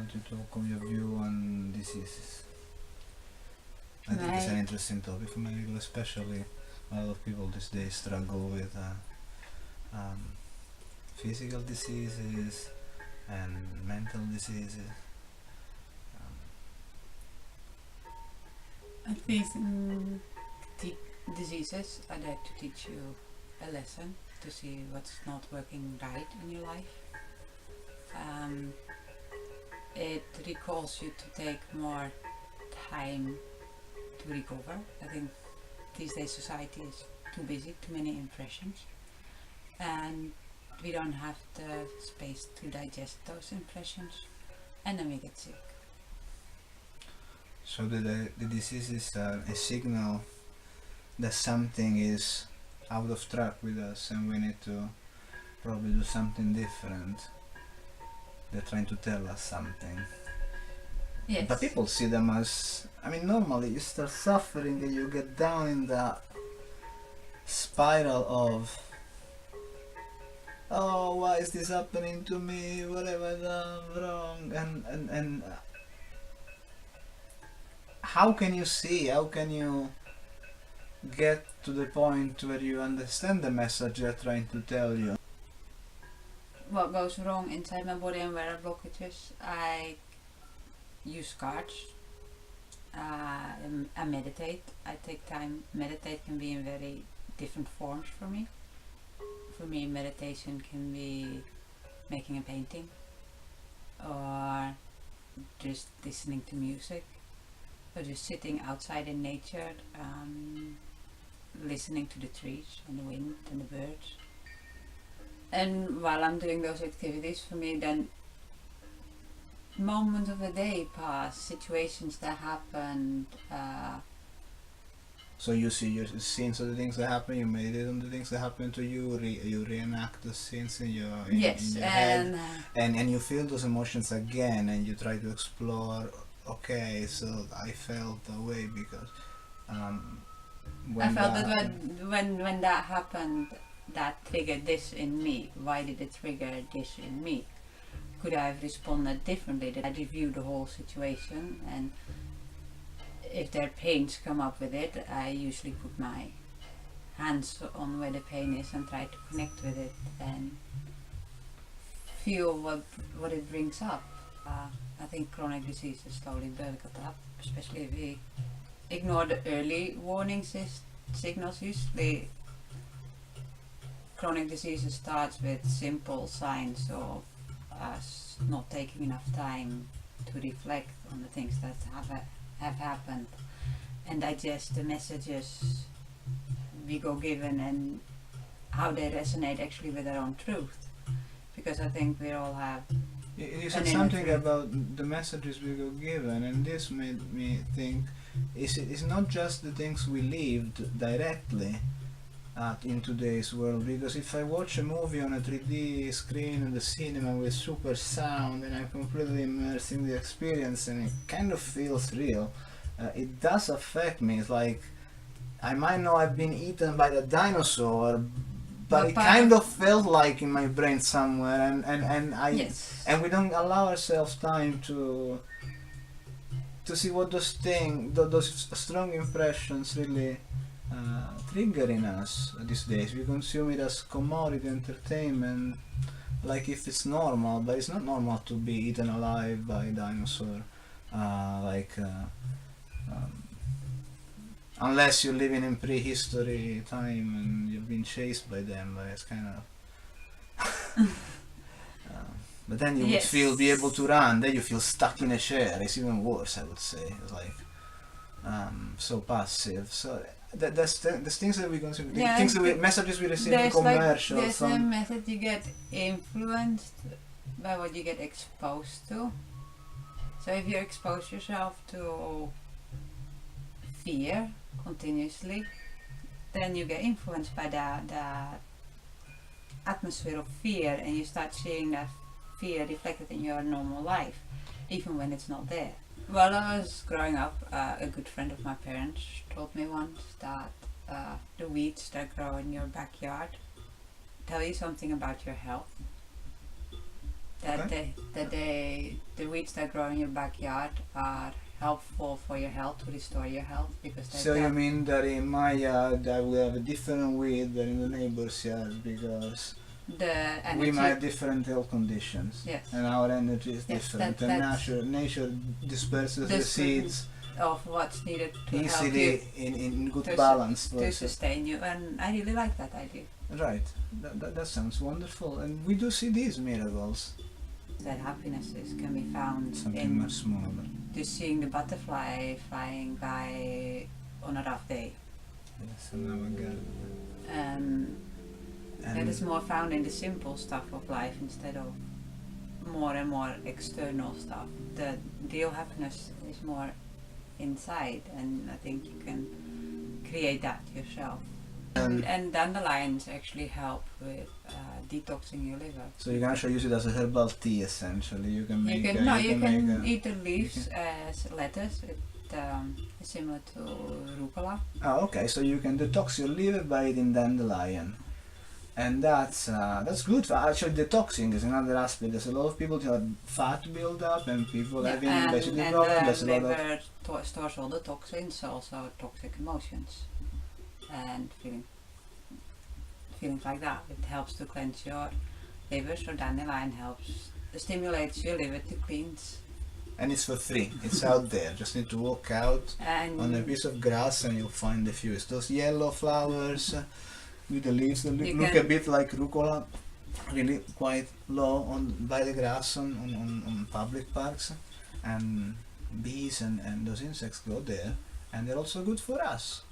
want to talk on your view on diseases. I think it's an interesting topic for many people, especially a lot of people these days struggle with physical diseases and mental diseases. These diseases are there to teach you a lesson, to see what's not working right in your life. It recalls you to take more time to recover. I think these days society is too busy, too many impressions, and we don't have the space to digest those impressions, and then we get sick. So the diseases are a signal that something is out of track with us and we need to probably do something different. They're trying to tell us something. Yes. But people see them as, I mean, normally you start suffering and you get down in the spiral of, oh, why is this happening to me? What have I done wrong? And how can you see, how can you get to the point where you understand the message they're trying to tell you? What goes wrong inside my body and where are blockages? I use cards. I meditate. I take time. Meditate can be in very different forms for me. For me, meditation can be making a painting or just listening to music or just sitting outside in nature, listening to the trees and the wind and the birds. And while I'm doing those activities, for me then moments of the day pass, situations that happened. So you see your scenes of the things that happen, you meditate on the things that happen to you, you reenact the scenes in your, in your head, and you feel those emotions again, and you try to explore, okay, so I felt that way because I felt that when that happened, that triggered this in me. Why did it trigger this in me? Could I have responded differently? Did I review the whole situation? And if there pains come up with it, I usually put my hands on where the pain is and try to connect with it and feel what it brings up. I think chronic diseases slowly build up, especially if we ignore the early warning signals. Usually chronic diseases starts with simple signs of us not taking enough time to reflect on the things that have happened and digest the messages we go given and how they resonate actually with our own truth. Because I think we all have. You said something about the messages we go given, and this made me think, it's not just the things we lived directly in today's world, because if I watch a movie on a 3D screen in the cinema with super sound and I'm completely immersed in the experience and it kind of feels real, it does affect me. It's like I might know I've been eaten by the dinosaur, but it kind of felt like in my brain somewhere, and we don't allow ourselves time to see what those strong impressions really trigger in us these days. We consume it as commodity entertainment, like if it's normal, but it's not normal to be eaten alive by a dinosaur. Unless you're living in prehistory time and you've been chased by them, but it's kind of. But then you would be able to run. Then you feel stuck in a chair. It's even worse, I would say. It's like so passive. So that's the things that we consume. Messages we receive in commercials. There's a method you get influenced by what you get exposed to. So if you expose yourself to fear continuously, then you get influenced by the atmosphere of fear, and you start seeing that fear reflected in your normal life, even when it's not there. While I was growing up, a good friend of my parents told me once that the weeds that grow in your backyard tell you something about your health. the weeds that grow in your backyard are helpful for your health, to restore your health, because So you mean that in my yard I will have a different weed than in the neighbor's yard because the energy, we might have different health conditions, yes, and our energy is yes, different, and nature disperses the seeds of what's needed to help easily you in good to balance to sustain you, and I really like that idea. Right, that sounds wonderful, and we do see these miracles. That happiness can be found Something in much smaller. just seeing the butterfly flying by on a rough day. Yes, and now again. And that And is more found in the simple stuff of life instead of more and more external stuff. The real happiness is more inside, and I think you can create that yourself. And dandelions actually help with detoxing your liver. so you can actually use it as a herbal tea essentially. You can make You can, a, no, you you can can make eat the leaves as lettuce. It is similar to rucola. Oh, okay. So you can detox your liver by eating dandelion, and that's good. For actually, detoxing is another aspect. There's a lot of people who have fat build up, and people having basically problem. There's a lot of liver stores all the toxins, also toxic emotions, and feelings like that. It helps to cleanse your liver. So dandelion stimulates your liver to cleanse. and it's for free. It's out there. Just need to walk out And on a piece of grass, and you'll find a few. It's those yellow flowers with the leaves that look a bit like rucola, really quite low by the grass on public parks, and bees and those insects go there, and they're also good for us.